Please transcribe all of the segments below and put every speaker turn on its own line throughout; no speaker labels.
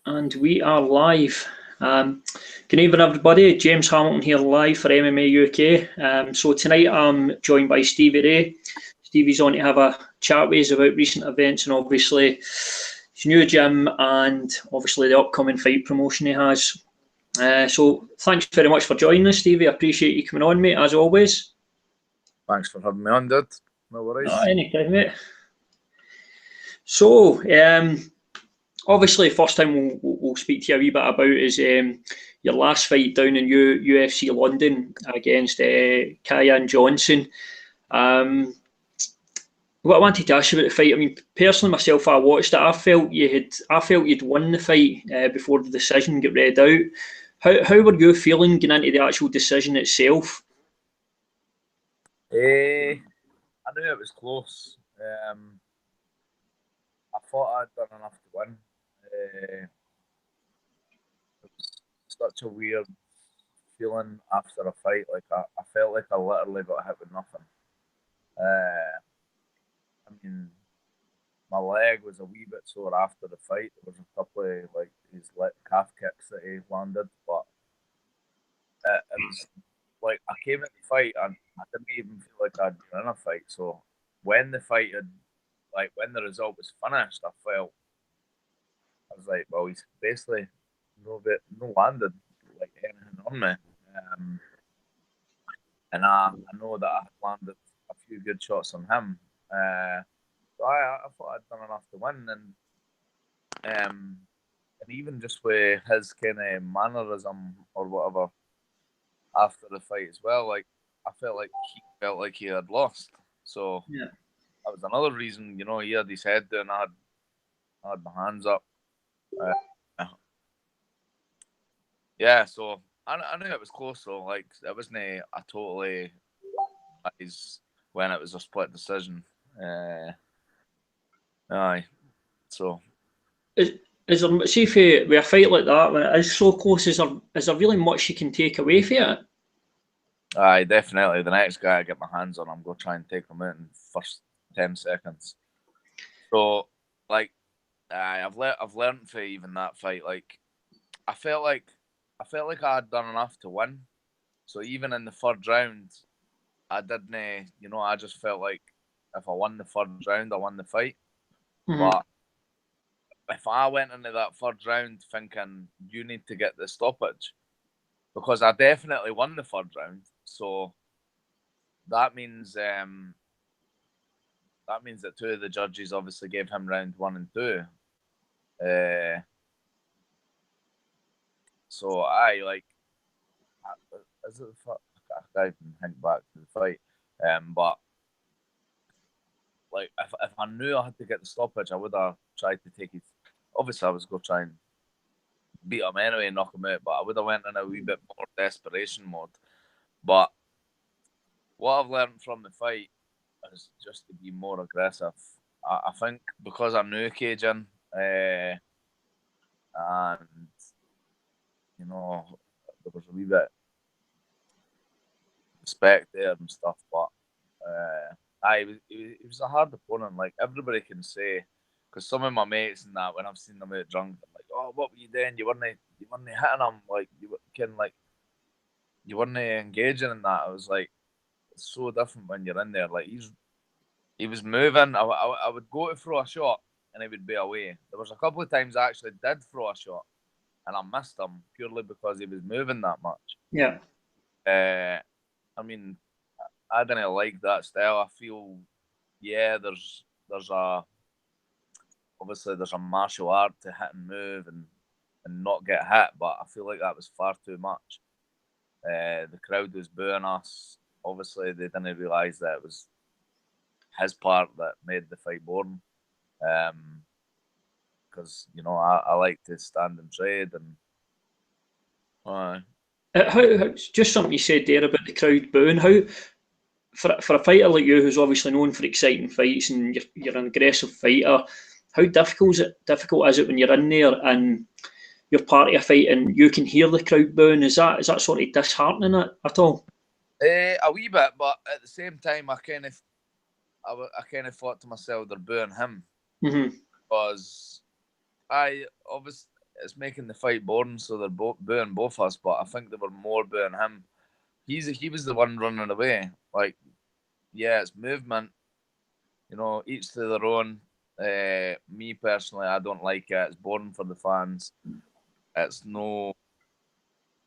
And we are live. Good evening, everybody. James Hamilton here live for MMA UK. So tonight I'm joined by Stevie Ray. Stevie's on to have a chat with us about recent events and obviously his new gym and obviously the upcoming fight promotion he has. So thanks very much for joining us, Stevie. I appreciate you coming on, mate, as always.
Thanks for having me on, dude. No worries.
Anytime, mate. So, obviously, first time we'll speak to you a wee bit about is your last fight down in UFC London against Kajan Johnson. What I wanted to ask you about the fight, I mean, personally myself, I watched it. I felt you'd won the fight before the decision got read out. How were you feeling going into the actual decision itself?
I knew it was close. I thought I'd done enough to win. It was such a weird feeling after a fight. Like I felt like I literally got hit with nothing. I mean, my leg was a wee bit sore after the fight. There was a couple of like these calf kicks that he landed, but it was like I came in the fight and I didn't even feel like I'd been in a fight. So when the fight had, like when the result was finished, I was like, well, he's basically no landed like anything on me. And I know that I landed a few good shots on him. So I thought I'd done enough to win, and even just with his kind of mannerism or whatever after the fight as well, like I felt like he felt like he had lost. So
yeah,
that was another reason, you know, he had his head down, I had my hands up. Yeah, so I knew it was close, though. Like it wasn't a totally when it was a split decision. Aye, so
is there, see if with a fight like that when it is so close, is there really much you can take away from it?
aye, definitely. The next guy I get my hands on, I'm gonna try and take him out in the first 10 seconds. So, like, I've learned for even that fight. Like, I felt like I had done enough to win. So even in the third round, I didn't. You know, I just felt like if I won the third round, I won the fight.
Mm-hmm.
But if I went into that third round thinking you need to get the stoppage, because I definitely won the third round, so that means that two of the judges obviously gave him round 1 and 2. So I can't even think back to the fight, but like if I knew I had to get the stoppage, I would have tried to take it. Obviously, I was going to try and beat him anyway and knock him out, but I would have went in a wee bit more desperation mode. But what I've learned from the fight is just to be more aggressive. I think because I knew Kajan, and you know, there was a wee bit respect there and stuff, but he was a hard opponent. Like everybody can say, because some of my mates and that, when I've seen them out drunk, I'm like, oh, what were you doing? You weren't hitting him. Like you weren't engaging in that. I was like, it's so different when you're in there. Like he was moving. I would go to throw a shot and he would be away. There was a couple of times I actually did throw a shot and I missed him purely because he was moving that much.
Yeah.
I mean, I didn't like that style. I feel, yeah, there's obviously a martial art to hit and move and not get hit, but I feel like that was far too much. The crowd was booing us. Obviously, they didn't realise that it was his part that made the fight boring. Because you know, I like to stand and trade and.
How just something you said there about the crowd booing. How for a fighter like you, who's obviously known for exciting fights and you're an aggressive fighter, how difficult is it when you're in there and you're part of a fight and you can hear the crowd booing? Is that sort of disheartening at all?
A wee bit, but at the same time, I kind of thought to myself, they're booing him
mm-hmm.
because obviously it's making the fight boring, so they're booing both us. But I think they were more booing him. He was the one running away. Like, yeah, it's movement. You know, each to their own. Me personally, I don't like it. It's boring for the fans. It's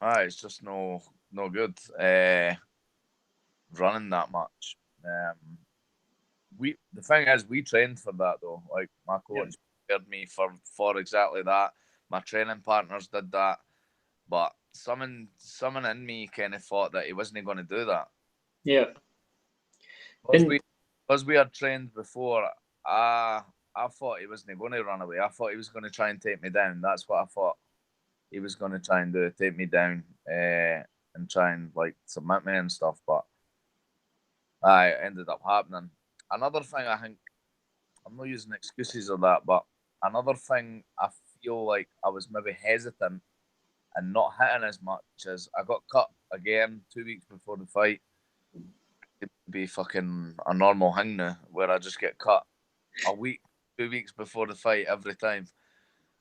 it's just no good. Running that much. The thing is, we trained for that though. Like, my coach prepared me for exactly that. My training partners did that, but someone in me kind of thought that he wasn't going to do that.
Yeah.
Because we had trained before, I thought he wasn't going to run away. I thought he was going to try and take me down. That's what I thought he was going to try and do, take me down, and try and like submit me and stuff. But it ended up happening. Another thing, I think, I'm not using excuses or that, but another thing I feel like I was maybe hesitant and not hitting as much as I got cut again 2 weeks before the fight. It'd be fucking a normal thing now where I just get cut a week, 2 weeks before the fight every time.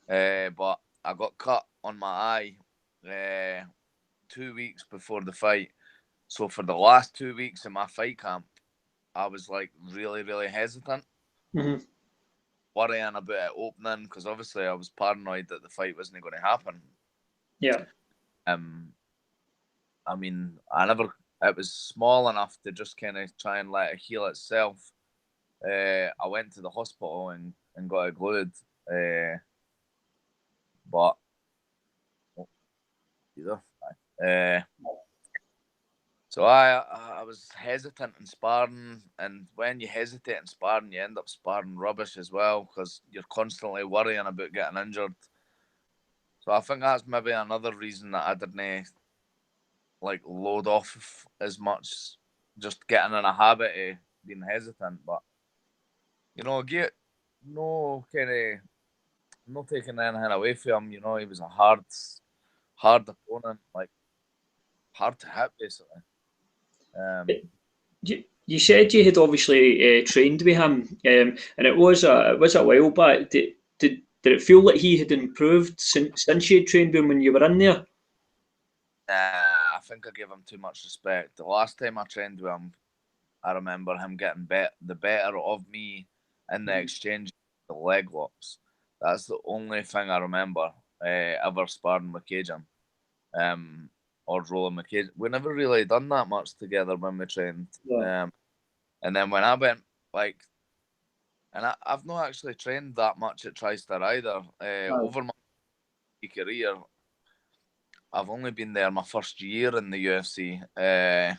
But I got cut on my eye 2 weeks before the fight. So for the last 2 weeks in my fight camp, I was like really, really hesitant.
Mm-hmm.
Worrying about it opening because obviously I was paranoid that the fight wasn't going to happen.
Yeah.
I mean, it was small enough to just kind of try and let it heal itself. I went to the hospital and got it glued. But so I was hesitant in sparring, and when you hesitate in sparring, you end up sparring rubbish as well because you're constantly worrying about getting injured. So I think that's maybe another reason that I didn't like load off as much, just getting in a habit of being hesitant. But you know, get no kind of not taking anything away from him. You know, he was a hard opponent, like hard to hit basically.
You said you had obviously trained with him, and it was a while back. Did it feel like he had improved since you had trained with him when you were in there?
I think I gave him too much respect. The last time I trained with him, I remember him getting the better of me in the exchange, the leg locks. That's the only thing I remember ever sparring with Kajan. Or rolling with Kajan. We never really done that much together when we trained.
Yeah.
And then when I went, like, and I've not actually trained that much at TriStar either. Over my career, I've only been there my first year in the UFC a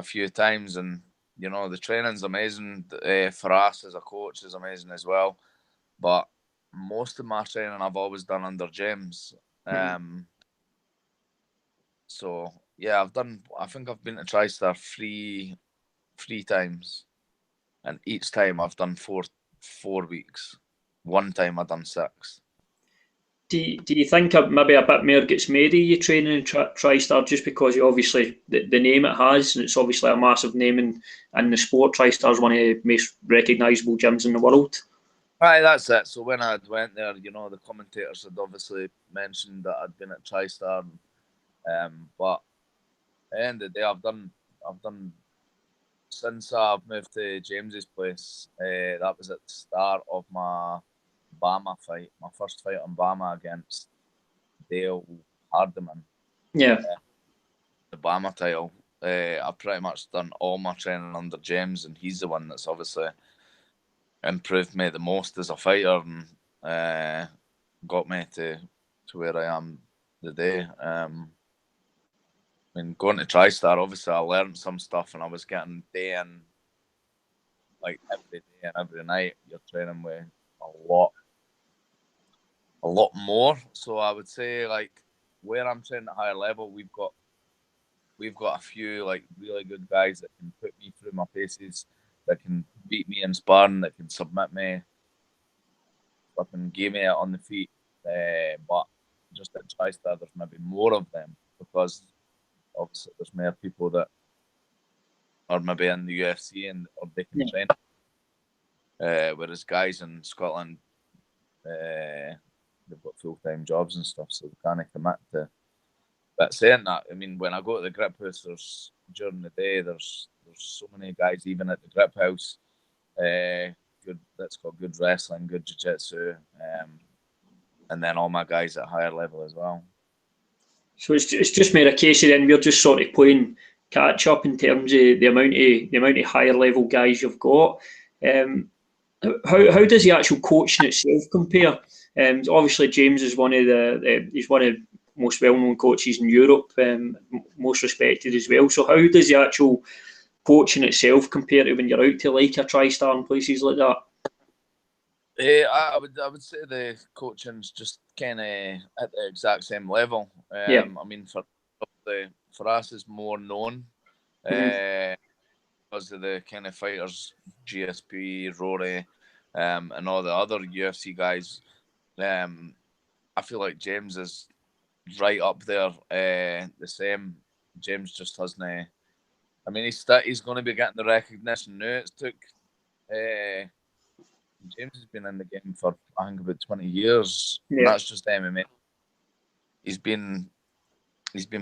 few times, and you know the training's amazing. For us as a coach is amazing as well. But most of my training I've always done under James. So yeah, I think I've been to TriStar three times, and each time I've done 4 weeks. One time I've done 6.
Do you think maybe a bit more gets made of you training in TriStar just because you obviously the name it has, and it's obviously a massive name in the sport. TriStar is one of the most recognisable gyms in the world.
Right, that's it. So when I went there, you know, the commentators had obviously mentioned that I'd been at TriStar, but at the end of the day, I've done since I've moved to James's place. That was at the start of my Bama fight, my first fight on Bama against Dale Hardiman.
Yeah.
The Bama title. I've pretty much done all my training under James, and he's the one that's obviously improved me the most as a fighter and got me to where I am today. I mean, going to TriStar, obviously I learned some stuff, and I was getting day in, like every day and every night. You're training with a lot more. So I would say, like, where I'm training at higher level, we've got a few like really good guys that can put me through my paces, that can beat me in sparring, that can submit me, fucking game me out on the feet. But just at TriStar, there's maybe more of them because obviously there's more people that are maybe in the UFC or they can train. Whereas guys in Scotland, they've got full-time jobs and stuff, so they can't commit to. But saying that, I mean, when I go to the grip house, during the day, there's so many guys, even at the grip house, that's got good wrestling, good jiu-jitsu, and then all my guys at higher level as well.
So it's just more a case of then we're just sort of playing catch up in terms of the amount of higher level guys you've got. How does the actual coaching itself compare? Obviously James is he's one of the most well known coaches in Europe, most respected as well. So how does the actual coaching itself compare to when you're out to like a TriStar and places like that?
I would say the coaching's just kind of at the exact same level. I mean, for us, it's more known because of the kind of fighters, GSP, Rory, and all the other UFC guys. I feel like James is right up there. The same. James just hasn't. I mean, he's going to be getting the recognition now. It took. James has been in the game for I think about 20 years. Yeah. And that's just MMA. He's been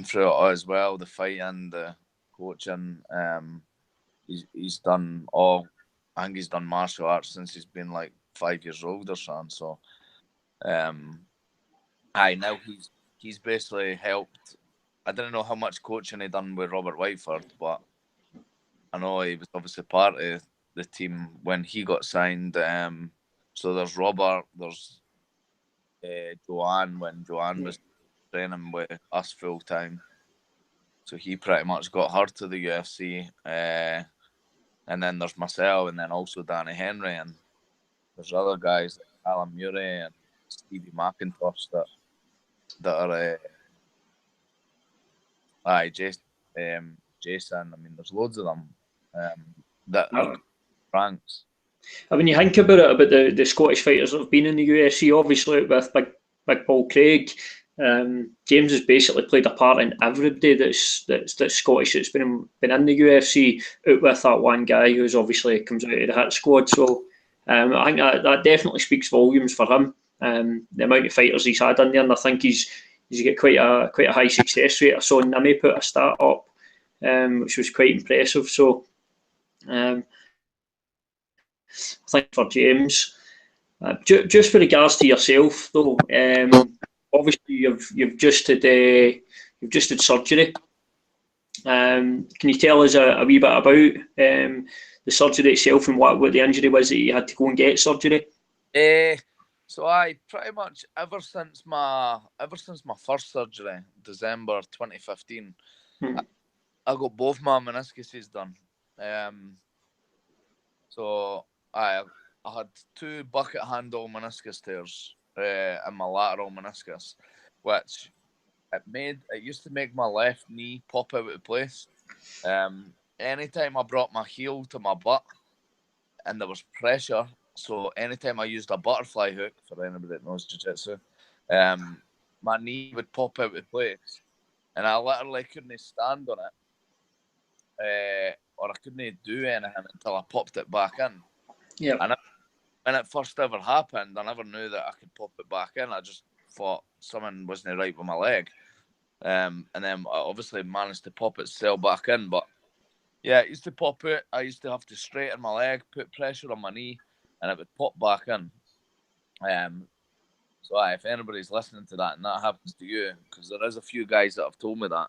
through it all as well, the fighting, the coaching. He's done all. I think he's done martial arts since he's been like 5 years old or something. So, now he's basically helped. I didn't know how much coaching he done with Robert Whiteford, but I know he was obviously part of the team when he got signed. So there's Robert, there's Joanne when Joanne was training with us full time. So he pretty much got her to the UFC. And then there's myself, and then also Danny Henry, and there's other guys like Alan Murray and Stevie McIntosh that are Jason. I mean, there's loads of them that are ranks.
When you think about it, about the Scottish fighters that have been in the UFC, obviously with Big Paul Craig, James has basically played a part in everybody that's Scottish that's been in the UFC, out with that one guy who's obviously comes out of the hit squad. So I think that definitely speaks volumes for him. The amount of fighters he's had in there, and I think he's got quite a high success rate. I saw Nimmy put a stat up, which was quite impressive. So I think for James, just with regards to yourself though, obviously you've just had surgery. Can you tell us a wee bit about the surgery itself and what the injury was that you had to go and get surgery?
So I pretty much ever since my first surgery, December 2015, I got both my meniscuses done. So I had 2 bucket handle meniscus tears in my lateral meniscus, which it used to make my left knee pop out of place. Anytime I brought my heel to my butt and there was pressure, so anytime I used a butterfly hook, for anybody that knows jiu-jitsu, my knee would pop out of place, and I literally couldn't stand on it, or I couldn't do anything until I popped it back in.
Yeah.
And when it first ever happened, I never knew that I could pop it back in. I just thought something wasn't right with my leg. And then I obviously managed to pop itself back in. But yeah, it used to pop out. I used to have to straighten my leg, put pressure on my knee, and it would pop back in. So if anybody's listening to that and that happens to you, because there is a few guys that have told me that,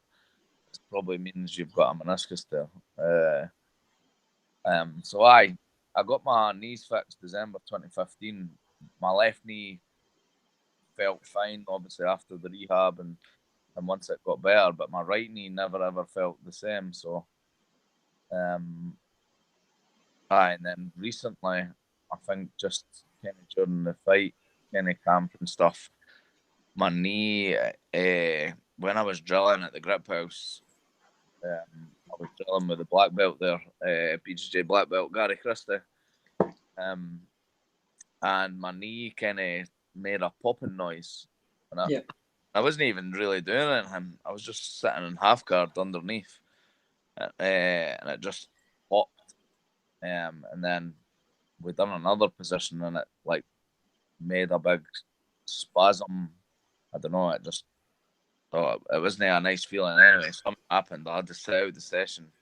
it probably means you've got a meniscus there. So I got my knees fixed December 2015. My left knee felt fine, obviously, after the rehab and once it got better, but my right knee never ever felt the same. So, and then recently, I think just kind of during the fight, kind of camp and stuff, my knee, when I was drilling at the grip house, I was drilling with the black belt there, BJJ black belt, Gary Christie. And my knee kind of made a popping noise. And I wasn't even really doing anything. I was just sitting in half guard underneath. And it just popped. And then we done another position and it like made a big spasm. I don't know. It just it wasn't a nice feeling anyway. Something happened. I had to sit out the session.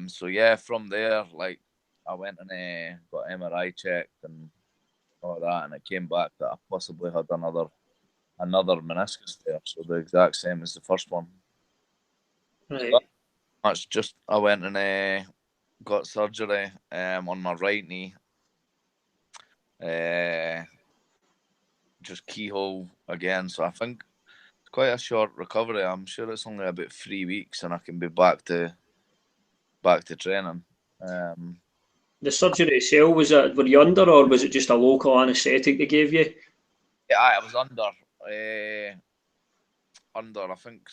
So yeah, from there, like I went and got MRI checked and all that, and it came back that I possibly had another meniscus there. So the exact same as the first one.
Right.
So that's just I went and got surgery on my right knee. Just keyhole again. So I think it's quite a short recovery. I'm sure it's only about 3 weeks, and I can be back to training.
The surgery itself, were you under, or was it just a local anaesthetic they gave you?
Yeah, I was under. I think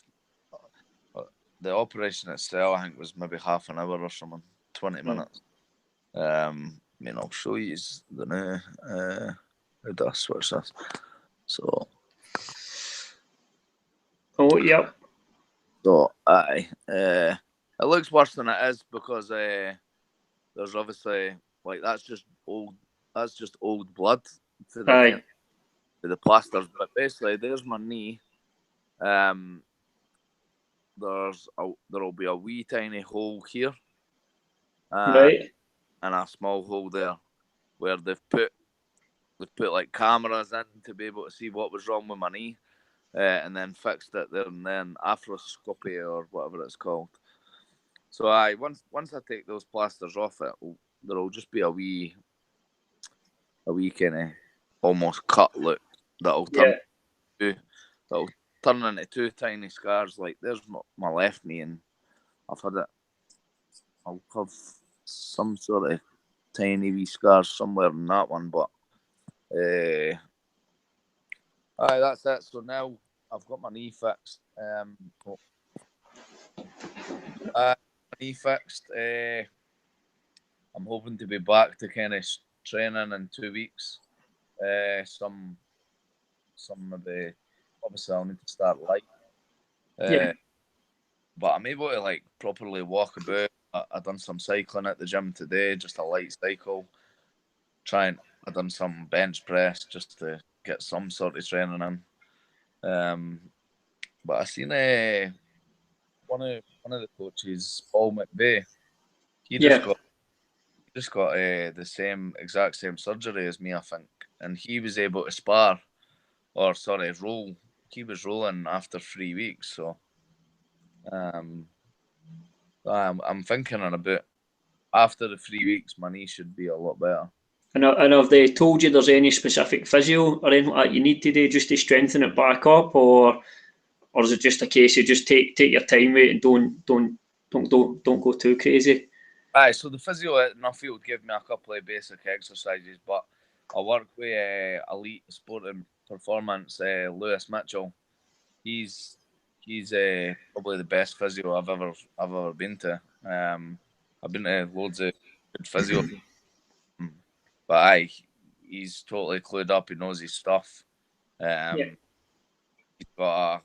the operation itself, I think, was maybe half an hour or something, 20 minutes. I mean, I'll show you the new. How do I switch this? So.
Oh, yep.
So, aye. It looks worse than it is because there's obviously, like, that's just old blood to the plasters. But basically, there's my knee. There'll be a wee tiny hole here,
Right.
and a small hole there, where they've put like cameras in to be able to see what was wrong with my knee, and then fixed it there and then, arthroscopy or whatever it's called. So once I take those plasters off it, there'll just be a wee kind of almost cut look that'll turn into two tiny scars. Like there's my left knee, and I'll have some sort of tiny wee scars somewhere in that one, but that's it. So now I've got my knee fixed. Knee fixed. I'm hoping to be back to kind of training in 2 weeks. Some of the obviously I'll need to start light. But I'm able to like properly walk about. I done some cycling at the gym today, just a light cycle. I done some bench press just to get some sort of training in. But I seen one of the coaches, Paul McVeigh. He just got the exact same surgery as me, I think, and he was able to roll. He was rolling after 3 weeks, so I'm thinking about after the 3 weeks, my knee should be a lot better.
And have they told you there's any specific physio or anything like that you need to do just to strengthen it back up, or is it just a case of just take your time with it and don't go too crazy?
Aye, so the physio at Nuffield gave me a couple of basic exercises, but I work with Elite Sport and Performance, Lewis Mitchell. He's probably the best physio I've ever been to. I've been to loads of good physio, but he's totally clued up. He knows his stuff. He's got a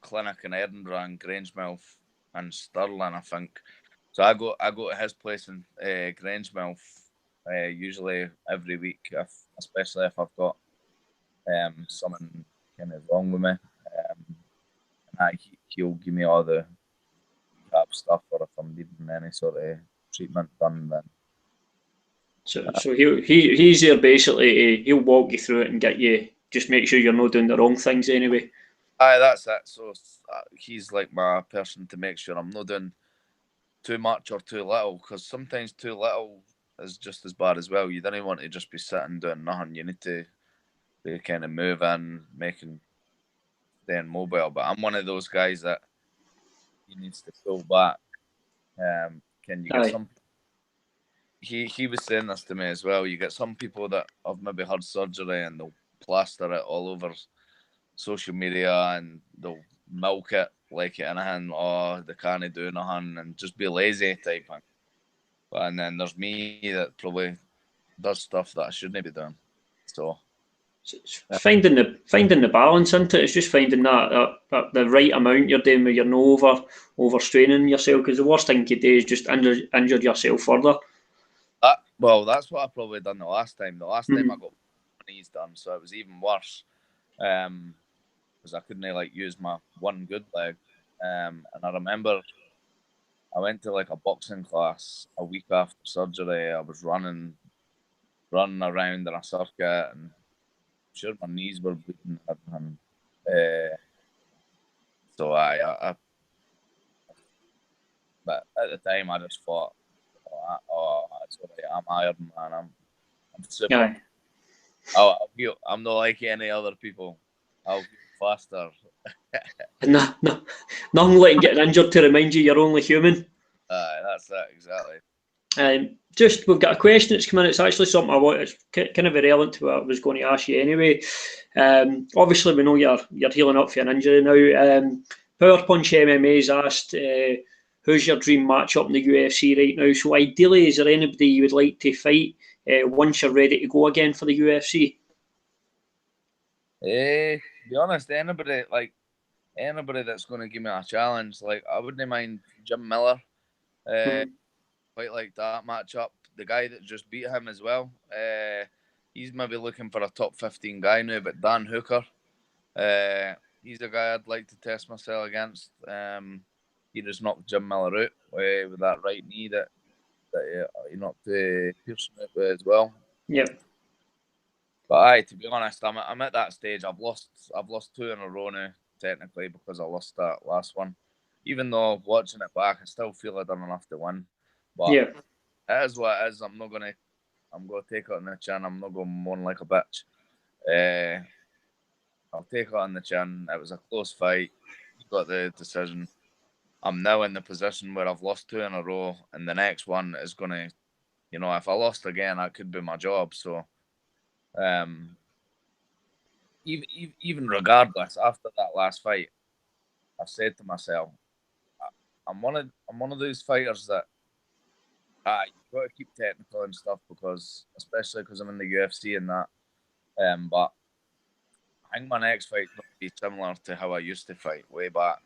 clinic in Edinburgh and Grangemouth and Stirling, I think. So I go to his place in Grangemouth usually every week, especially if I've got something kind of wrong with me. And he'll give me all the cap stuff, or if I'm needing any sort of treatment done, then.
So he's there basically. He'll walk you through it and get you, just make sure you're not doing the wrong things anyway.
Aye, that's it. So he's like my person to make sure I'm not doing too much or too little, because sometimes too little is just as bad as well. You don't want to just be sitting doing nothing. You need to be kind of moving, staying mobile. But I'm one of those guys that he needs to pull back. Can you get some? He was saying this to me as well. You get some people that have maybe had surgery and they'll plaster it all over social media and they'll milk it like it anything. Oh, they can't do nothing and just be lazy type thing. And then there's me that probably does stuff that I shouldn't be doing. So
finding the balance into it. It's just finding that the right amount you're doing, where you're not overstraining yourself. Because the worst thing you do is just injure yourself further.
Well, that's what I probably done the last time. The last time I got my knees done, so it was even worse. because I couldn't like use my one good leg. And I remember I went to like a boxing class a week after surgery. I was running around in a circuit, and I'm sure my knees were bleeding. And so but at the time I just thought, it's all right. I'm Iron Man. I'm super. I'm not like any other people. I'll get faster.
No, nothing like getting injured to remind you you're only human.
That's it, exactly.
Just, we've got a question that's come in. It's actually something I want. It's kind of irrelevant to what I was going to ask you anyway. Obviously, we know you're healing up for an injury now. Power Punch MMA's asked, who's your dream matchup in the UFC right now? So ideally, is there anybody you would like to fight once you're ready to go again for the UFC?
To be honest, anybody that's going to give me a challenge, like I wouldn't mind Jim Miller. Quite like that matchup. The guy that just beat him as well. He's maybe looking for a top 15 guy now, but Dan Hooker. He's a guy I'd like to test myself against. He just knocked Jim Miller out with that right knee that he knocked Pearson out with as well.
Yep.
But to be honest, I'm at that stage. I've lost 2 in a row now, technically, because I lost that last one. Even though watching it back, I still feel I done enough to win. But it is what it is. I'm gonna take it on the chin. I'm not going to moan like a bitch. I'll take it on the chin. It was a close fight. You got the decision. I'm now in the position where I've lost 2 in a row, and the next one is gonna, if I lost again, that could be my job. So, even regardless, after that last fight, I've said to myself, I'm one of those fighters that you've got to keep technical and stuff, especially because I'm in the UFC and that. But I think my next fight will be similar to how I used to fight way back.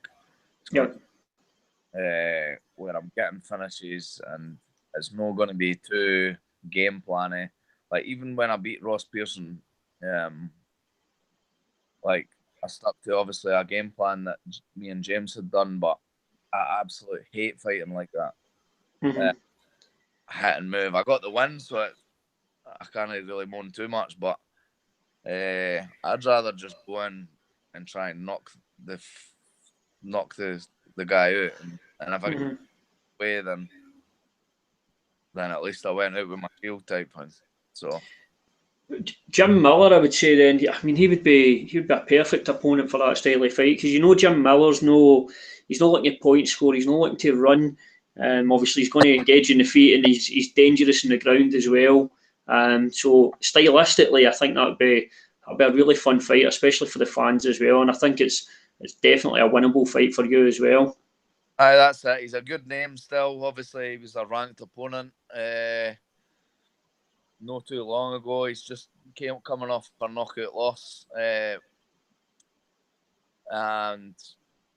Where I'm getting finishes, and it's not going to be too game planny. Like even when I beat Ross Pearson, like I stuck to obviously a game plan that me and James had done, but I absolutely hate fighting like that. Hit and move. I got the win, so I can't really moan too much, but I'd rather just go in and try and knock the guy out, and if I get away, then at least I went out with my shield type thing. So
Jim Miller, I would say then. I mean, he would be a perfect opponent for that style of fight, because Jim Miller's he's not looking at point score. He's not looking to run. Obviously, he's going to engage in the feet, and he's dangerous in the ground as well. So stylistically, I think that'd be a really fun fight, especially for the fans as well. And I think it's definitely a winnable fight for you as well.
Aye, that's it. He's a good name still. Obviously, he was a ranked opponent not too long ago. He's just coming off a knockout loss.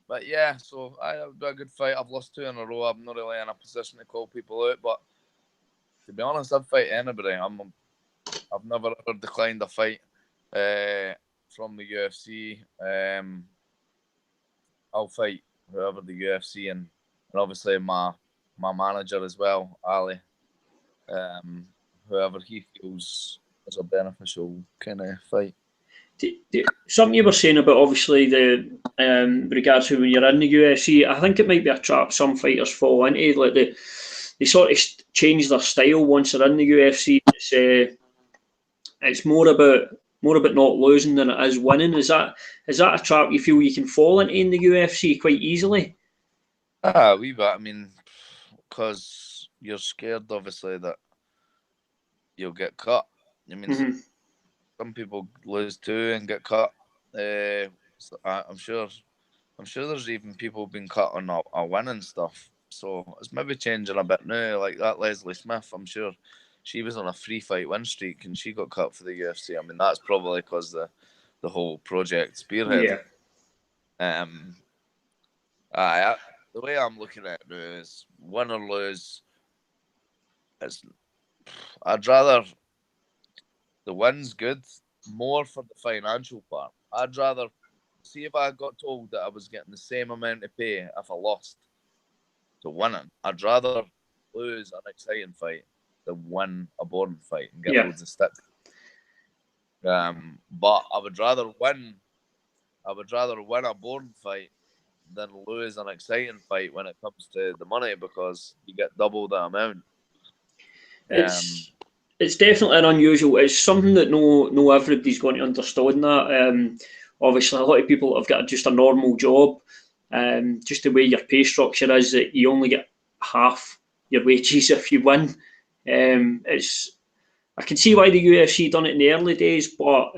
But yeah, so it would be a good fight. I've lost 2 in a row. I'm not really in a position to call people out, but to be honest, I'd fight anybody. I've never ever declined a fight from the UFC. I'll fight whoever the UFC and obviously my manager as well, Ali. Whoever he feels is a beneficial kind of fight.
Something you were saying about obviously the regards to when you're in the UFC, I think it might be a trap some fighters fall into. Like they sort of change their style once they're in the UFC. It's more about not losing than it is winning. Is that a trap you feel you can fall into in the UFC quite easily?
A wee bit. I mean, because you're scared, obviously, that you'll get cut. I mean, some people lose 2 and get cut. So I'm sure there's even people being cut on a win and stuff. So it's maybe changing a bit now. Like that Leslie Smith, I'm sure she was on a 3-fight win streak and she got cut for the UFC. I mean, that's probably because the whole project spearhead. Yeah. The way I'm looking at it now is win or lose. I'd rather the win's good more for the financial part. I'd rather see if I got told that I was getting the same amount of pay if I lost to winning. I'd rather lose an exciting fight than win a boring fight and get loads of sticks. But I would rather win a boring fight than lose an exciting fight when it comes to the money, because you get double the amount.
It's definitely an unusual. It's something that no everybody's going to understand. That obviously a lot of people have got just a normal job. Just the way your pay structure is, that you only get half your wages if you win. I can see why the UFC done it in the early days, but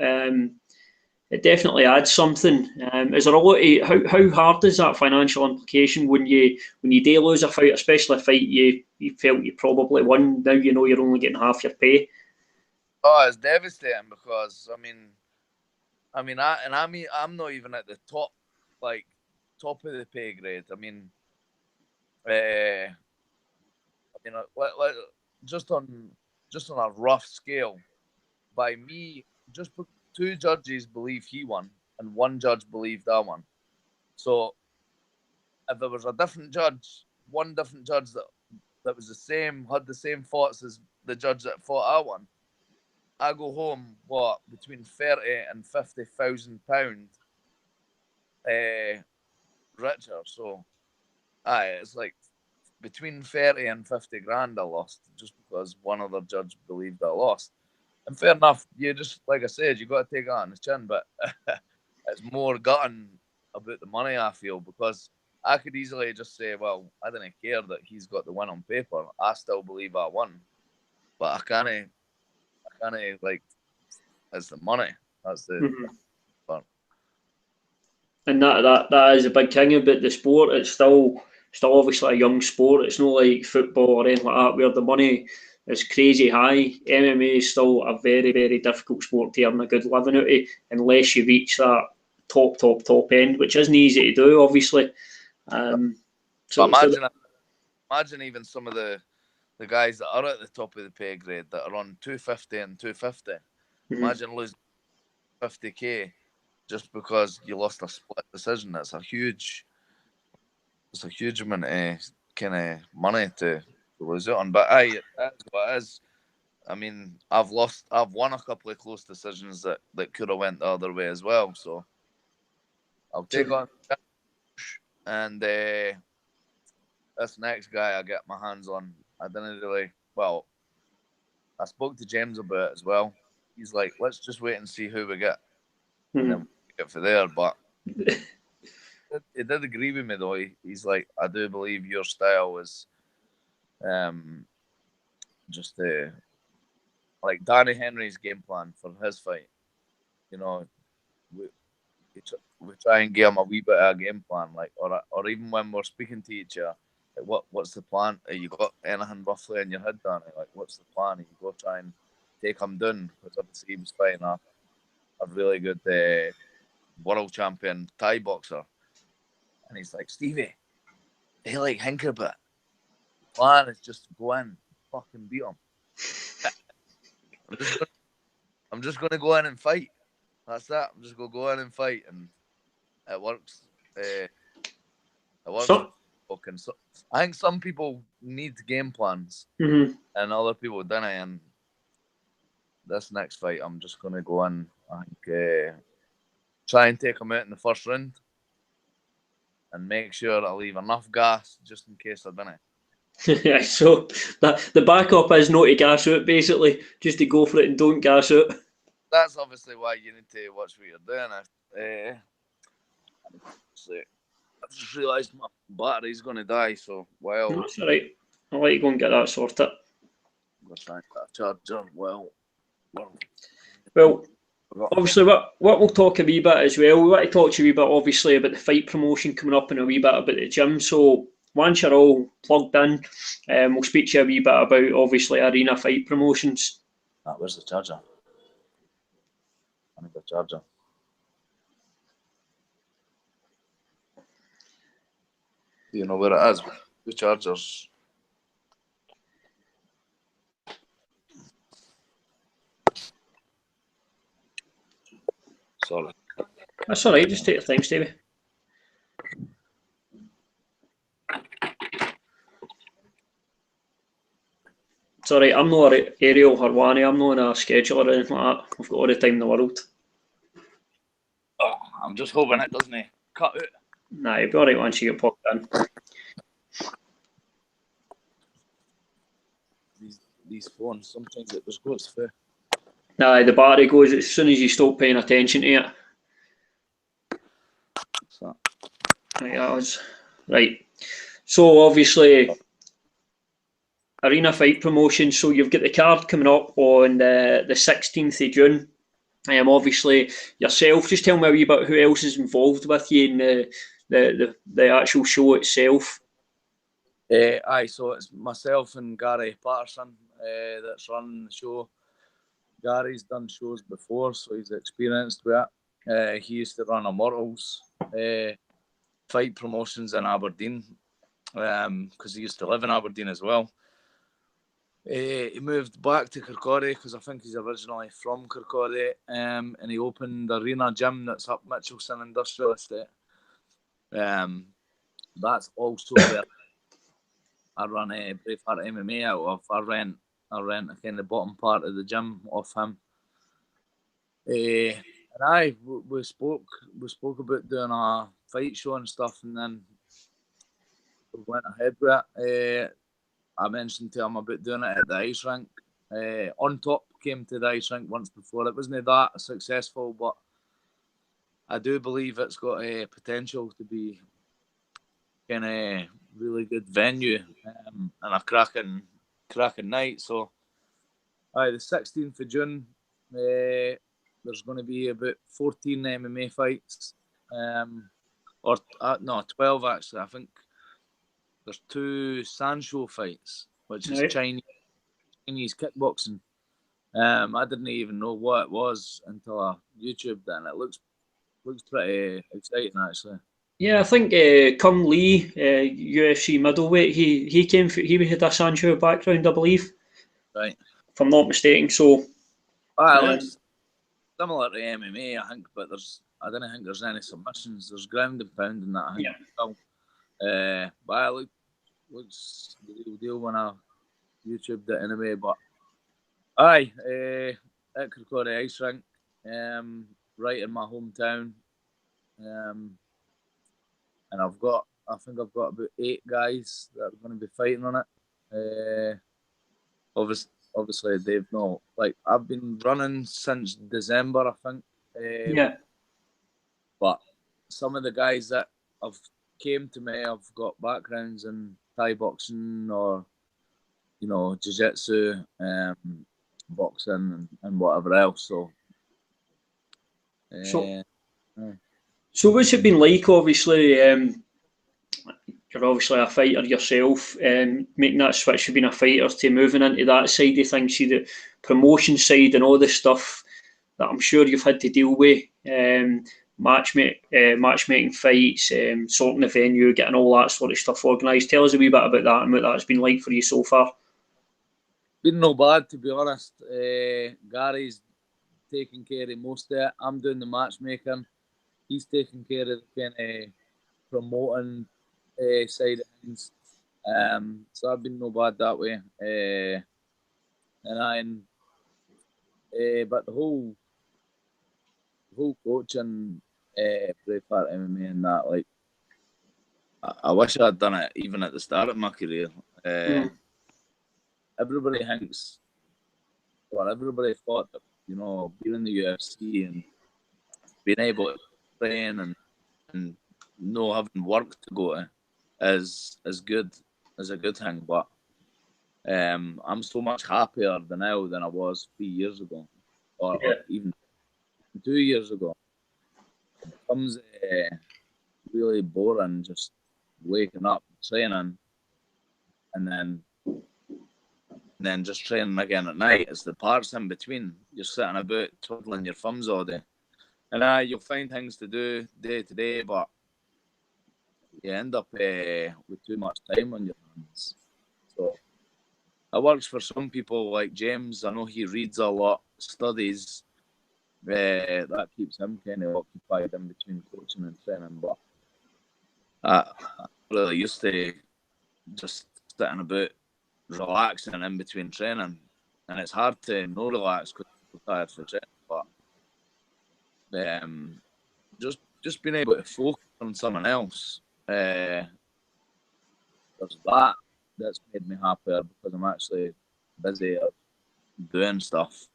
it definitely adds something. Is there a lot of, how hard is that financial implication when you do lose a fight, especially a fight you felt you probably won? Now you know you're only getting half your pay.
Oh, it's devastating, because I'm not even at the top of the pay grade. Just on a rough scale, by me, just 2 judges believe he won and 1 judge believed I won. So if there was one different judge that was the same, had the same thoughts as the judge that thought I won, I go home between £30,000 and £50,000 richer. So it's like between 30 and 50 grand I lost just because one other judge believed I lost. And fair enough, you just, like I said, you got to take it on the chin, but it's more gutting about the money, I feel, because I could easily just say, well, I didn't care that he's got the win on paper. I still believe I won. But I can't it's the money. That's the part.
And that is a big thing about the sport. It's still obviously a young sport. It's not like football or anything like that where the money is crazy high. MMA is still a very, very difficult sport to earn a good living out of, unless you reach that top end, which isn't easy to do, obviously.
Imagine even some of the guys that are at the top of the pay grade that are on 250 and 250. Imagine losing 50k just because you lost a split decision. It's a huge amount of kind of money to lose it on. But that's what it is. I've won a couple of close decisions that could have went the other way as well. So I'll take on. And this next guy I get my hands on, I didn't really. Well, I spoke to James about it as well. He's like, let's just wait and see who we get, and then we'll get for there. But he did agree with me though. He's like, I do believe your style is, just like Danny Henry's game plan for his fight. You know, we try and give him a wee bit of a game plan, like, or even when we're speaking to each other, like, what's the plan? Have you got anything roughly in your head, Danny? Like, what's the plan? You go try and take him down, because obviously he was fighting a really good world champion Thai boxer, and he's like, Stevie, he like hinker bit. Plan is just to go in, fucking beat him. I'm just gonna go in and fight. That's that. I'm just gonna go in and fight, and it works. It works. So, I think some people need game plans, and other people don't. And this next fight, I'm just gonna go in. I think try and take him out in the first round, and make sure I leave enough gas just in case I don't.
Yeah, so the backup is not to gas out, basically, just to go for it and don't gas out.
That's obviously why you need to watch what you're doing. I just realised my battery's going to die, so well.
That's all right. I'll let you go and get that sorted.
I'm going to try and get a charger. Well,
obviously, what we'll talk a wee bit as well. We want to talk to you a wee bit, obviously, about the fight promotion coming up and a wee bit about the gym. So once you're all plugged in, we'll speak to you a wee bit about, obviously, arena fight promotions.
Where's the charger? I need the charger. Do you know where it is? The chargers. Sorry.
That's all right. Just take your time, Stevie. It's all right. I'm not Ariel Harwani. I'm not a scheduler or anything like that. I've got all the time in the world.
Oh, I'm just hoping it doesn't cut out.
Nah, you'll be all right once you get popped in.
These phones, sometimes it just goes through.
Nah, the battery goes as soon as you stop paying attention to it.
So.
Right, that was right. So obviously, Arena Fight Promotion. So you've got the card coming up on the 16th of June. Obviously yourself. Just tell me a wee bit who else is involved with you in the actual show itself.
Aye, so it's myself and Gary Patterson that's running the show. Gary's done shows before, so he's experienced with it. He used to run Immortals fight promotions in Aberdeen because he used to live in Aberdeen as well. He moved back to Kirkaldy because I think he's originally from Kirkaldy, and he opened the Arena Gym that's up Mitchelson Industrial Estate. That's also where I run Braveheart MMA out of. I rent kind of the bottom part of the gym off him. And we spoke about doing a fight show and stuff, and then we went ahead with it. I mentioned to him about doing it at the ice rink. On Top came to the ice rink once before. It wasn't that successful, but I do believe it's got a potential to be kind of really good venue and a cracking night. So, the 16th of June, there's going to be about 14 MMA fights, or no, 12 actually. I think there's 2 Sancho fights, which is Chinese kickboxing. I didn't even know what it was until I YouTubed it, and it looks pretty exciting actually.
Yeah, I think Kung Lee, UFC middleweight, he came. He had a Sancho background, I believe.
Right.
If I'm not mistaken. So.
It looks similar to MMA, I think, but I don't think there's any submissions. There's ground and pound in that. I think. Yeah. But it looks the real deal when I YouTubed it anyway. But at Kirkaldy Ice Rink, right in my hometown, and I think I've got about 8 guys that are going to be fighting on it. Obviously, they've not, like, I've been running since December, I think.
Yeah.
But some of the guys that have came to me have got backgrounds in Thai boxing or, jiu-jitsu, boxing and whatever else.
So what's it been like, obviously, you're obviously a fighter yourself, making that switch from being a fighter to moving into that side of things, see the promotion side and all the stuff that I'm sure you've had to deal with, matchmaking fights, sorting the venue, getting all that sort of stuff organised. Tell us a wee bit about that and what that's been like for you so far.
Been no bad, to be honest. Gary's taking care of most of it. I'm doing the matchmaking. He's taking care of the kind of promoting side of things. So I've been no bad that way. But the whole coaching Braveheart MMA and that, like, I wish I'd done it even at the start of my career. Everybody thinks, well, everybody thought that, being in the UFC and being able to train and not having work to go to is good, is a good thing. But I'm so much happier now than I was 3 years ago, or even 2 years ago. It becomes really boring just waking up, training, and then just training again at night. It's the parts in between. You're sitting about twiddling your thumbs all day. And you'll find things to do day to day, but you end up with too much time on your hands. So it works for some people like James. I know he reads a lot, studies, that keeps him kind of occupied in between coaching and training. But I really used to just sitting about relaxing in between training, and it's hard to no relax because you're tired for training. But just being able to focus on someone else, there's that's made me happier because I'm actually busy doing stuff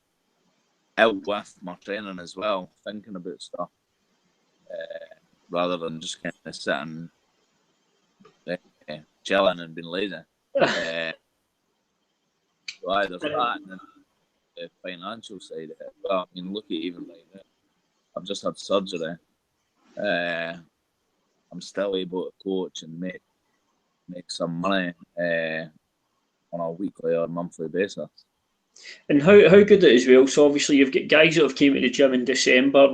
out with my training as well, thinking about stuff rather than just kind of sitting chilling and being lazy. So either that and then the financial side of it. Well, I mean, look at even right now. I've just had surgery. I'm still able to coach and make some money on a weekly or monthly basis.
And how good it is, well. So obviously you've got guys that have came to the gym in December.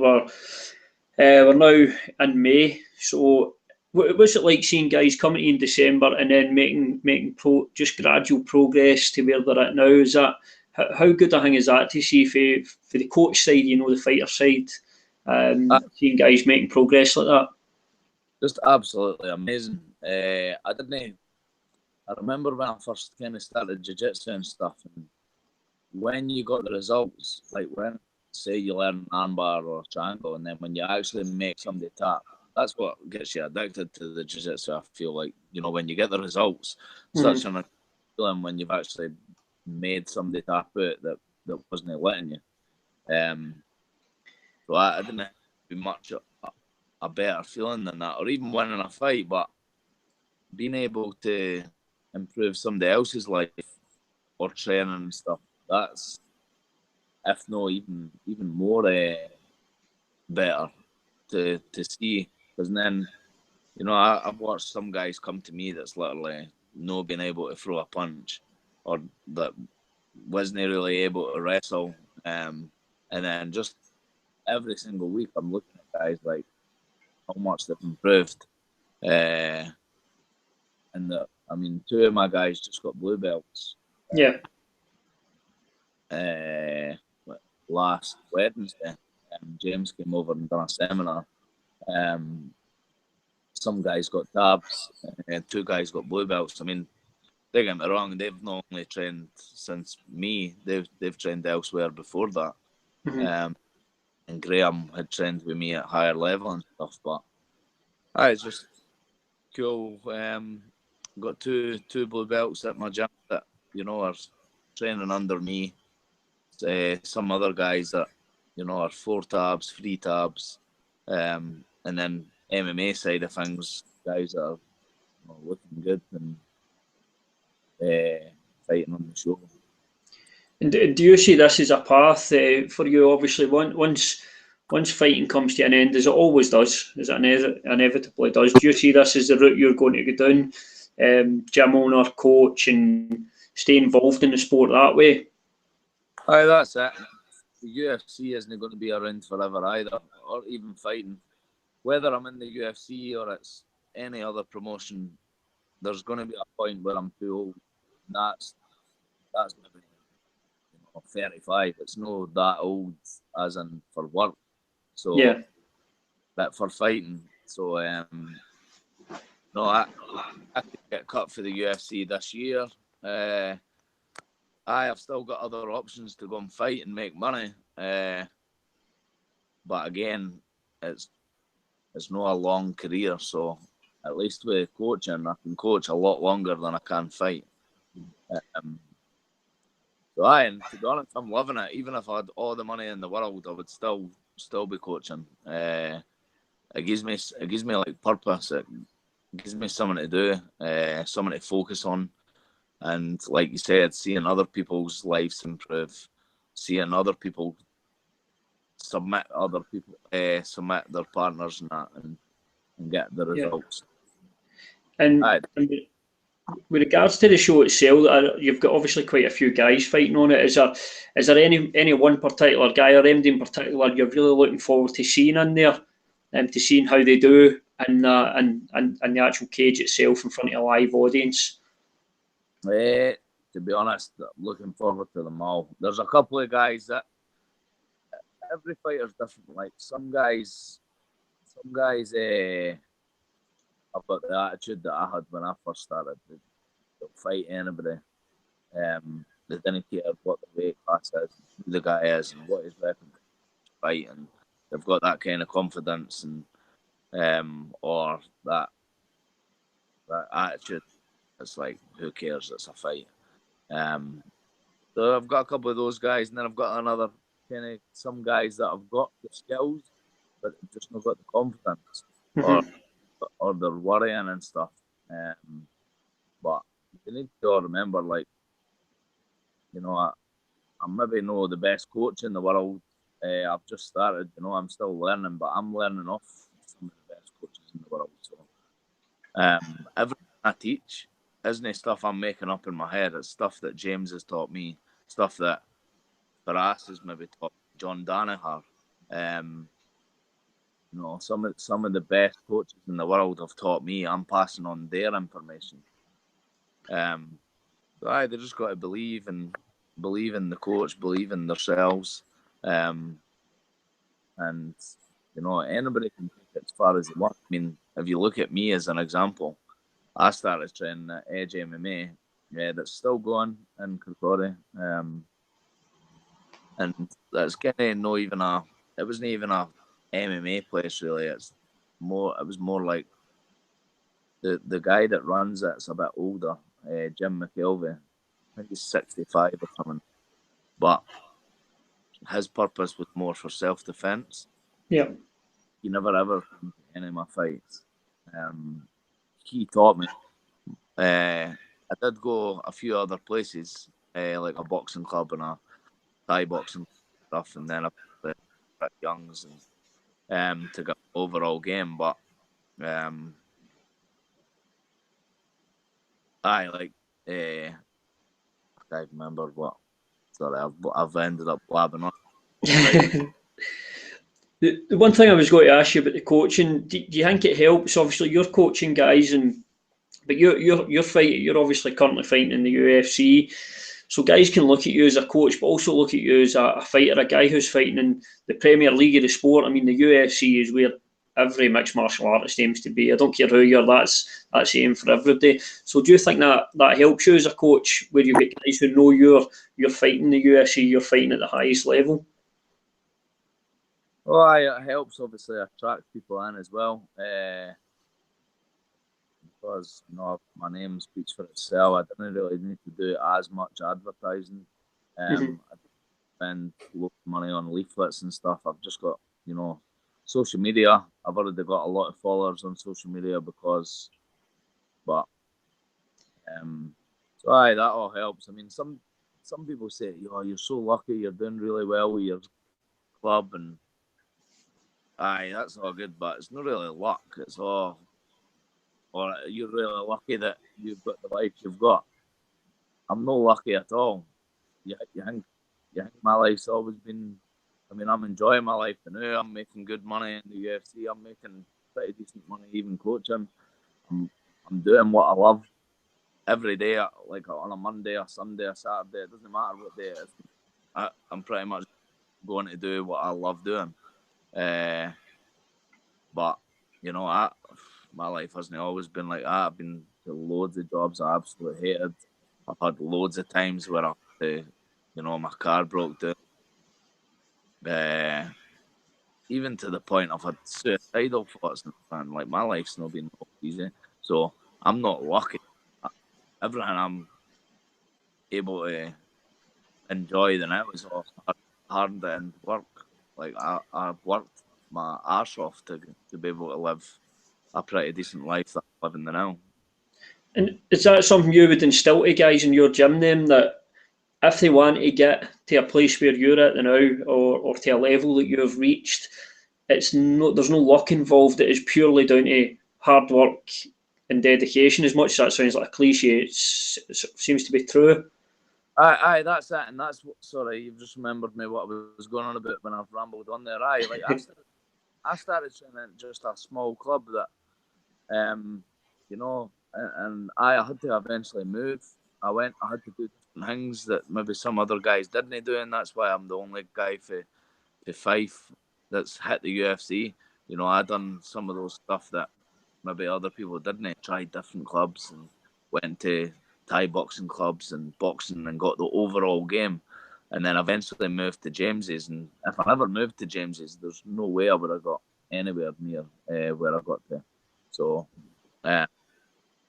We're now in May. So what's it like seeing guys coming in December and then making just gradual progress to where they're at now? Is that how good a thing is that to see for the coach side, the fighter side, seeing guys making progress like that?
Just absolutely amazing. I remember when I first kind of started jiu-jitsu and stuff, and when you got the results, like when, say, you learn armbar or triangle, and then when you actually make somebody tap, that's what gets you addicted to the jiu-jitsu. I feel like, when you get the results, such an feeling when you've actually made somebody tap out that wasn't letting you. So I didn't have to be much a better feeling than that, or even winning a fight, but being able to improve somebody else's life or training and stuff, that's, if not even more better to see. Because then, I've watched some guys come to me that's literally not being able to throw a punch, or that wasn't really able to wrestle, and then just every single week I'm looking at guys like how much they've improved. And I mean, 2 of my guys just got blue belts.
Yeah.
Last Wednesday, James came over and done a seminar. Some guys got tabs, and 2 guys got blue belts. I mean, don't get me wrong, they've not only trained since me, they've trained elsewhere before that. And Graham had trained with me at higher level and stuff, but it's just cool. Got two blue belts at my gym that are training under me. Some other guys that are 4 tabs, 3 tabs, and then MMA side of things, guys that are looking good and fighting on the show.
And do you see this as a path for you? Obviously, once fighting comes to an end, as it always does, as it inevitably does, do you see this as the route you're going to go down? Gym owner, coach, and stay involved in the sport that way?
Aye, that's it. The UFC isn't going to be around forever either, or even fighting. Whether I'm in the UFC or it's any other promotion, there's going to be a point where I'm too old. That's maybe 35. It's not that old as in for work. So
yeah,
but for fighting. So no, I could get cut for the UFC this year. I've still got other options to go and fight and make money. But again, it's not a long career, so at least with coaching, I can coach a lot longer than I can fight. And to be honest, I'm loving it. Even if I had all the money in the world, I would still be coaching. It gives me like purpose. It gives me something to do, something to focus on. And like you said, seeing other people's lives improve, seeing other people submit their partners and that, and get the results.
And with regards to the show itself, you've got obviously quite a few guys fighting on it. Is there any one particular guy or anybody in particular you're really looking forward to seeing in there, and to seeing how they do in the actual cage itself in front of a live audience?
To be honest, I'm looking forward to them all. There's a couple of guys that every fighter's different. Like some guys have got the attitude that I had when I first started. They'll fight anybody. They didn't care what the weight class is, who the guy is, and what his weapon is fight, and they've got that kind of confidence and or that attitude. It's like, who cares? It's a fight. So I've got a couple of those guys, and then I've got another kind of some guys that have got the skills, but just not got the confidence, or they're worrying and stuff. But you need to all remember, like, you know, I'm maybe not the best coach in the world. I've just started, you know, I'm still learning, but I'm learning off some of the best coaches in the world. So everything I teach isn't stuff I'm making up in my head. It's stuff that James has taught me, stuff that Faraz has maybe taught John Danaher. You know, some of the best coaches in the world have taught me. I'm passing on their information. So they just got to believe in the coach, believe in themselves, and you know, anybody can take it as far as they want. I mean, if you look at me as an example, I started training at Edge MMA. Yeah, that's still going in Kirkaldy. And that's kind of it wasn't even a MMA place really. It was more like the guy that runs it's a bit older, Jim McKelvey. I think he's 65 or something. But his purpose was more for self-defense.
Yeah.
He never ever came to any of my fights. He taught me. I did go a few other places, like a boxing club and a Thai boxing stuff, and then I played at Young's and to get overall game. But I can't remember what. Sorry, I've ended up blabbing on.
The one thing I was going to ask you about the coaching, do you think it helps? Obviously, you're coaching guys, but you're fighting. You're obviously currently fighting in the UFC, so guys can look at you as a coach, but also look at you as a fighter, a guy who's fighting in the Premier League of the sport. I mean, the UFC is where every mixed martial artist aims to be. I don't care who you're. That's the aim for everybody. So, do you think that helps you as a coach, where you've got guys who know you're fighting the UFC, you're fighting at the highest level?
Well, it helps obviously attract people in as well, because you know my name speaks for itself. I didn't really need to do as much advertising. I spend lots of money on leaflets and stuff. I've just got, you know, social media. I've already got a lot of followers on social media so that all helps. I mean, some people say, you're so lucky, you're doing really well with your club, and that's all good, but it's not really luck. It's all, or you're really lucky that you've got the life you've got. I'm not lucky at all. You think my life's always been. I mean, I'm enjoying my life now. I'm making good money in the UFC. I'm making pretty decent money even coaching. I'm doing what I love every day, like on a Monday, a Sunday, a Saturday. It doesn't matter what day it is. I'm pretty much going to do what I love doing. But you know, my life hasn't always been like that. I've been to loads of jobs I absolutely hated. I've had loads of times where my car broke down. Even to the point I've had suicidal thoughts, and like my life's not been easy. So I'm not lucky. Everything I'm able to enjoy the now is all hard and work. Like I've worked my arse off to be able to live a pretty decent life that I'm living now.
And is that something you would instill to guys in your gym then, that if they want to get to a place where you're at now, or to a level that you've reached, there's no luck involved. It is purely down to hard work and dedication. As much as that sounds like a cliche, it seems to be true.
Aye, that's it, and that's what. Sorry, you've just remembered me what I was going on about when I've rambled on there. Aye, like I started training at just a small club that, you know, and I had to eventually move. I had to do different things that maybe some other guys didn't do, and that's why I'm the only guy for to Fife that's hit the UFC. You know, I done some of those stuff that maybe other people didn't. Tried different clubs and went to Thai boxing clubs and boxing and got the overall game. And then eventually moved to James's. And if I never moved to James's, there's no way I would have got anywhere near where I got to. So, if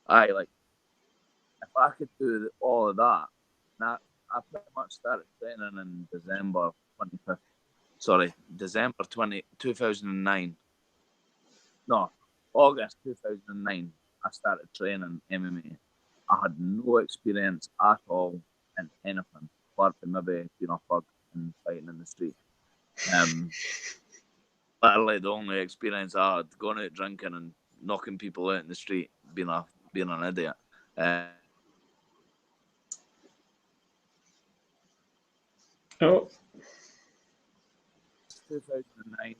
I could do all of that, I pretty much started training in December 2009. No, August 2009. I started training MMA. I had no experience at all in anything, apart from maybe being a thug and fighting in the street. Literally the only experience I had, going out drinking and knocking people out in the street, being an idiot. 2009,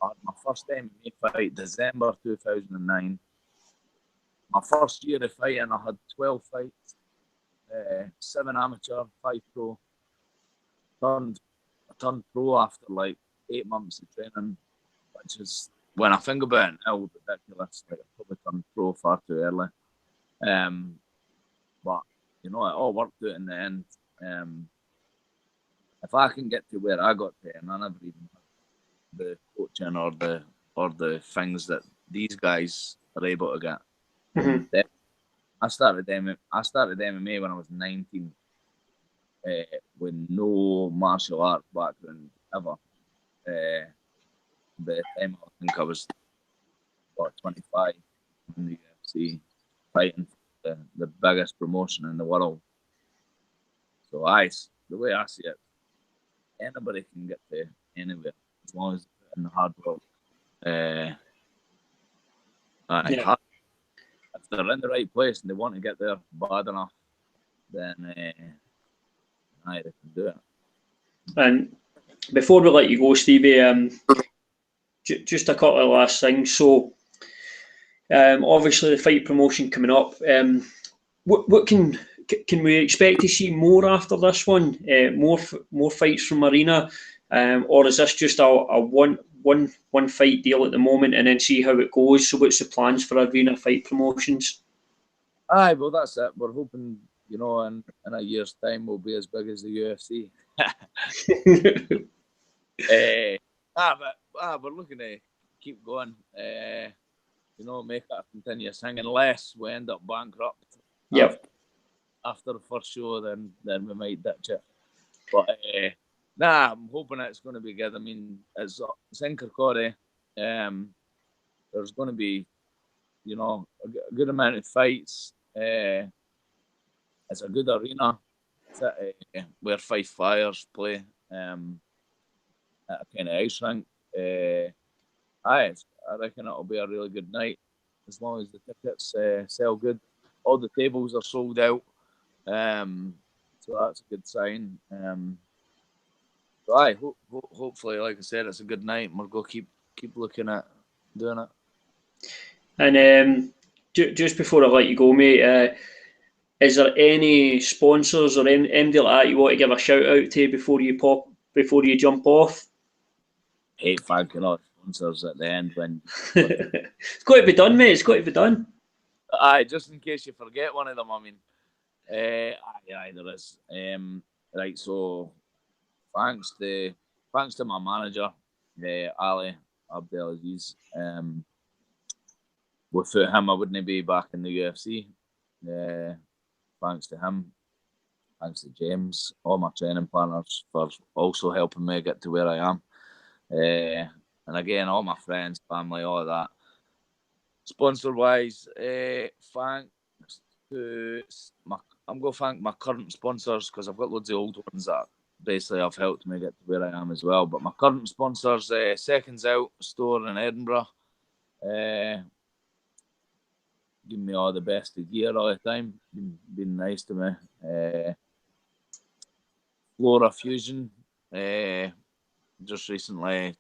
I had my first MMA fight, December 2009. My first year of fighting, I had 12 fights, 7 amateur, 5 pro. I turned pro after like 8 months of training, which is, when I think about it now, ridiculous. Like, I probably turned pro far too early. But, you know, it all worked out in the end. If I can get to where I got to, and I never even had the coaching or the things that these guys are able to get. Mm-hmm. I started MMA when I was 19, with no martial art background ever. By the time I think I was 25 in the UFC, fighting for the biggest promotion in the world. So the way I see it, anybody can get to anywhere as long as they're in the hard work. If they're in the right place and they want to get there bad enough, then they can do it. And
before we let you go, Stevie, just a couple of last things. So, obviously the fight promotion coming up. What can we expect to see more after this one? More fights from Arena, or is this just a one fight deal at the moment and then see how it goes? So, what's the plans for Arena Fight Promotions?
Well, that's it. We're hoping, you know, in a year's time we'll be as big as the UFC. We're looking to keep going. You know, make that a continuous thing, unless we end up bankrupt.
Yep.
After the first show, then we might ditch it. But I'm hoping it's going to be good. I mean, it's in Kirkaldy. There's going to be, you know, a good amount of fights. It's a good arena where Fife Fires play at a kind of ice rink. I reckon it'll be a really good night as long as the tickets sell good. All the tables are sold out, so that's a good sign. So hopefully, like I said, it's a good night, and we'll go keep looking at doing it.
And just before I let you go, mate, is there any sponsors or anybody like that you want to give a shout out to before you jump off?
Hate thanking our sponsors at the end when
it's got to be done, mate. It's got to be done.
Just in case you forget one of them. I mean, there is. Right, so thanks to my manager, Ali Abdelaziz. Without him, I wouldn't be back in the UFC. Thanks to him. Thanks to James, all my training partners for also helping me get to where I am. And again, all my friends, family, all of that. Sponsor-wise, thanks to I'm going to thank my current sponsors, because I've got loads of old ones that basically have helped me get to where I am as well. But my current sponsors, Seconds Out store in Edinburgh, giving me all the best of gear all the time, been nice to me. Flora Fusion, just recently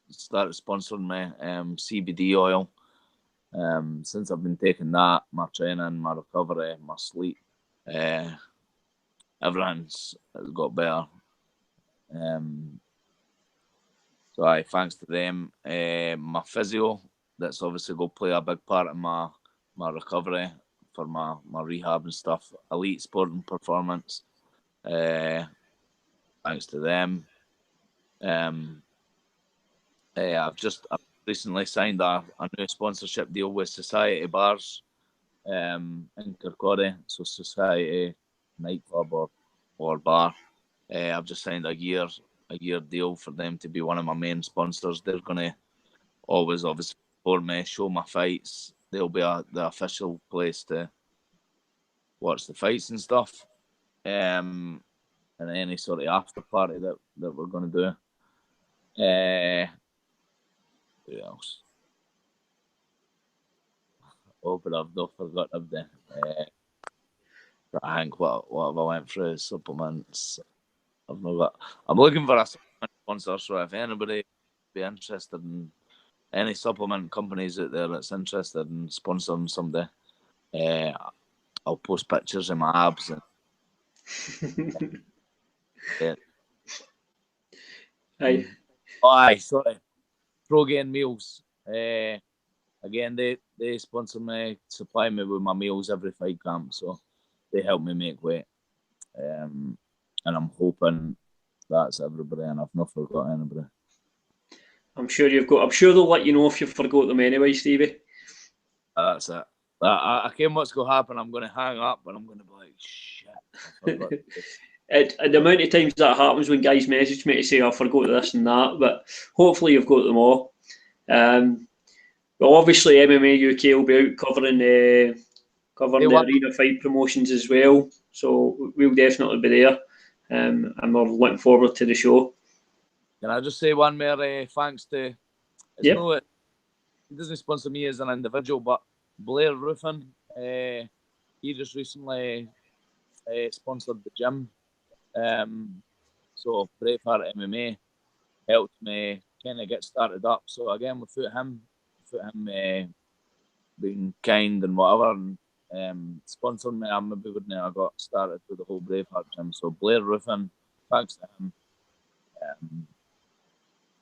started sponsoring me, CBD oil. Since I've been taking that, my training, my recovery, my sleep, everything's got better. So aye, thanks to them. My physio, that's obviously going to play a big part in my recovery for my rehab and stuff. Elite Sporting Performance. Thanks to them. I've recently signed a new sponsorship deal with Society Bars in Kirkaldy. So Society nightclub or bar. I've just signed a year deal for them to be one of my main sponsors. They're gonna always obviously support me, show my fights. They'll be the official place to watch the fights and stuff. And any sort of after party that we're gonna do. Who else? Oh, but I've not forgot of the. I think what have I went through? Supplements. I've not got. I'm looking for a supplement sponsor. So if anybody be interested in any supplement companies out there that's interested in sponsoring somebody, I'll post pictures of my abs and.
Aye.
Oh, aye, sorry. Pro Gain Meals. Again, they sponsor me, supply me with my meals every fight camp, so they help me make weight. And I'm hoping that's everybody, and I've not forgot anybody.
I'm sure they'll let you know if you forgot them anyway, Stevie.
That's it. I came what's going to happen. I'm going to hang up, and I'm going to be like, shit, I forgot this.
The amount of times that happens when guys message me to say I forgot this and that, but hopefully you've got them all. Well, obviously MMA UK will be out covering the arena fight promotions as well, so we'll definitely be there, and we're looking forward to the show.
Can I just say one more thanks to?
Yep.
He doesn't sponsor me as an individual, but Blair Roofing. He just recently sponsored the gym. So Braveheart MMA helped me kind of get started up. So again, without him being kind and whatever, and sponsoring me, I maybe wouldn't have got started with the whole Braveheart gym. So Blair Roofing, thanks to him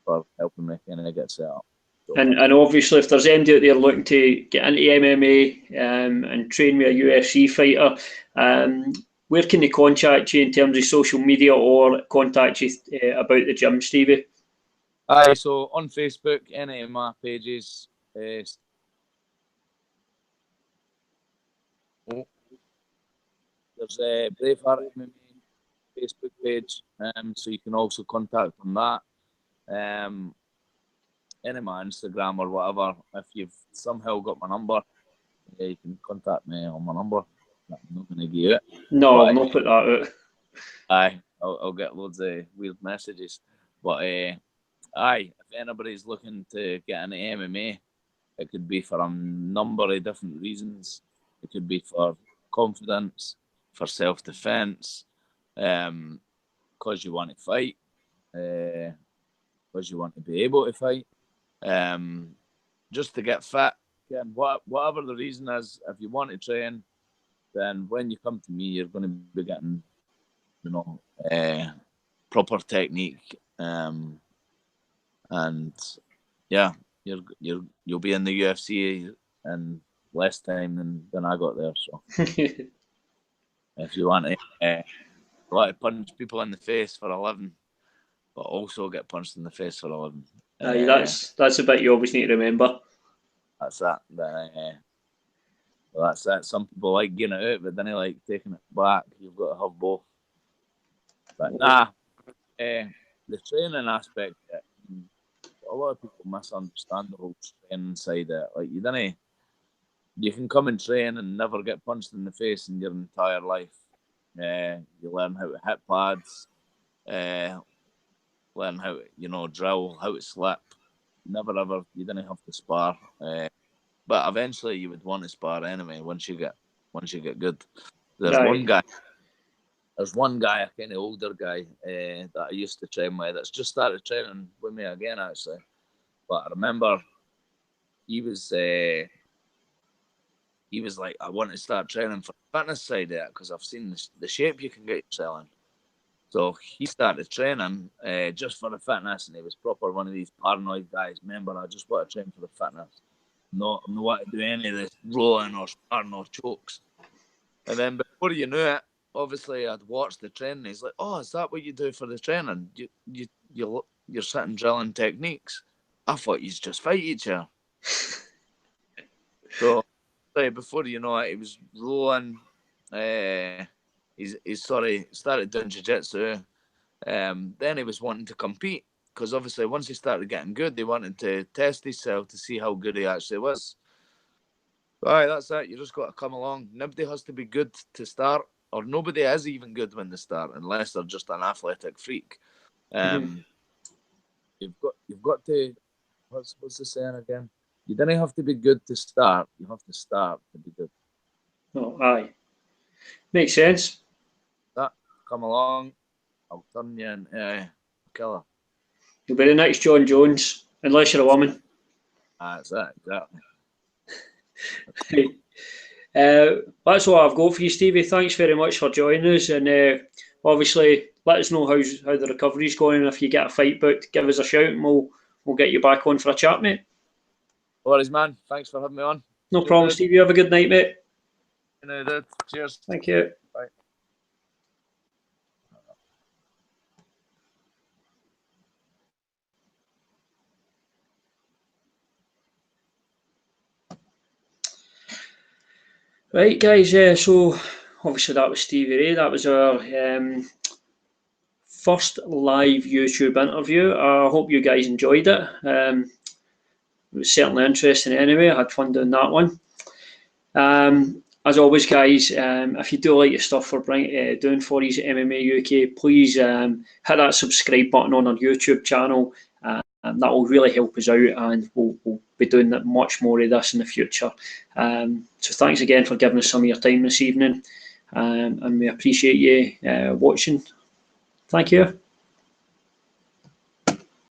for helping me kind of get set up. So,
and obviously, if there's anybody out there looking to get into MMA and train with a UFC fighter, where can they contact you in terms of social media or contact you about the gym, Stevie?
Aye, so on Facebook, any of my pages. There's a Braveheart MMA Facebook page, so you can also contact on that. Any of my Instagram or whatever. If you've somehow got my number, you can contact me on my number. I'm not going to give you it.
No, I'll not put that out.
Aye, I'll get loads of weird messages. But aye, if anybody's looking to get into MMA, it could be for a number of different reasons. It could be for confidence, for self-defense, because you want to fight, because you want to be able to fight, just to get fit. Again, whatever the reason is, if you want to train, then when you come to me, you're going to be getting, proper technique, and yeah, you'll be in the UFC in less time than I got there. So if you want to, like to punch people in the face for a living, but also get punched in the face for a living.
That's a bit you always need to remember.
That's that. Well, that's it. Some people like getting it out, but then they like taking it back. You've got to have both. But the training aspect, a lot of people misunderstand the whole training side of it. Like you can come and train and never get punched in the face in your entire life. You learn how to hit pads, learn how to, drill, how to slip. Never ever, you didn't have to spar. But eventually you would want to spar anyway once you get good. There's one guy, a kind of older guy that I used to train with that's just started training with me again, actually. But I remember he was like, I want to start training for the fitness side of it because I've seen the shape you can get yourself in. So he started training just for the fitness, and he was proper one of these paranoid guys. Remember, I just want to train for the fitness. Not want to do any of this rolling or sparring or chokes. And then before you knew it, obviously I'd watched the training. He's like, "Oh, is that what you do for the training? You're sitting drilling techniques." I thought you just fight each other. So before you know it, he was rolling. He's started doing jiu-jitsu. Then he was wanting to compete because obviously once he started getting good, they wanted to test himself to see how good he actually was. Right, that's it. You just got to come along. Nobody has to be good to start, or nobody is even good when they start, unless they're just an athletic freak. You've got to. What's the saying again? You don't have to be good to start. You have to start to be good.
Oh, aye. Makes sense.
That come along, I'll turn you into a killer.
You'll be the next John Jones, unless you're a woman.
That's it, exactly.
That's all I've got for you, Stevie. Thanks very much for joining us, and obviously let us know how the recovery's going, and if you get a fight booked, give us a shout, and we'll get you back on for a chat, mate.
No worries, man. Thanks for having me on.
No problem, Stevie. Have a good night, mate.
Cheers.
Thank you.
Bye.
Right, guys, so obviously that was Stevie Ray. That was our first live YouTube interview. I hope you guys enjoyed it. It was certainly interesting anyway. I had fun doing that one. As always, guys, if you do like the stuff we're doing for you at MMA UK, please hit that subscribe button on our YouTube channel. And that will really help us out, and we'll be doing much more of this in the future. So thanks again for giving us some of your time this evening, and we appreciate you watching. Thank you.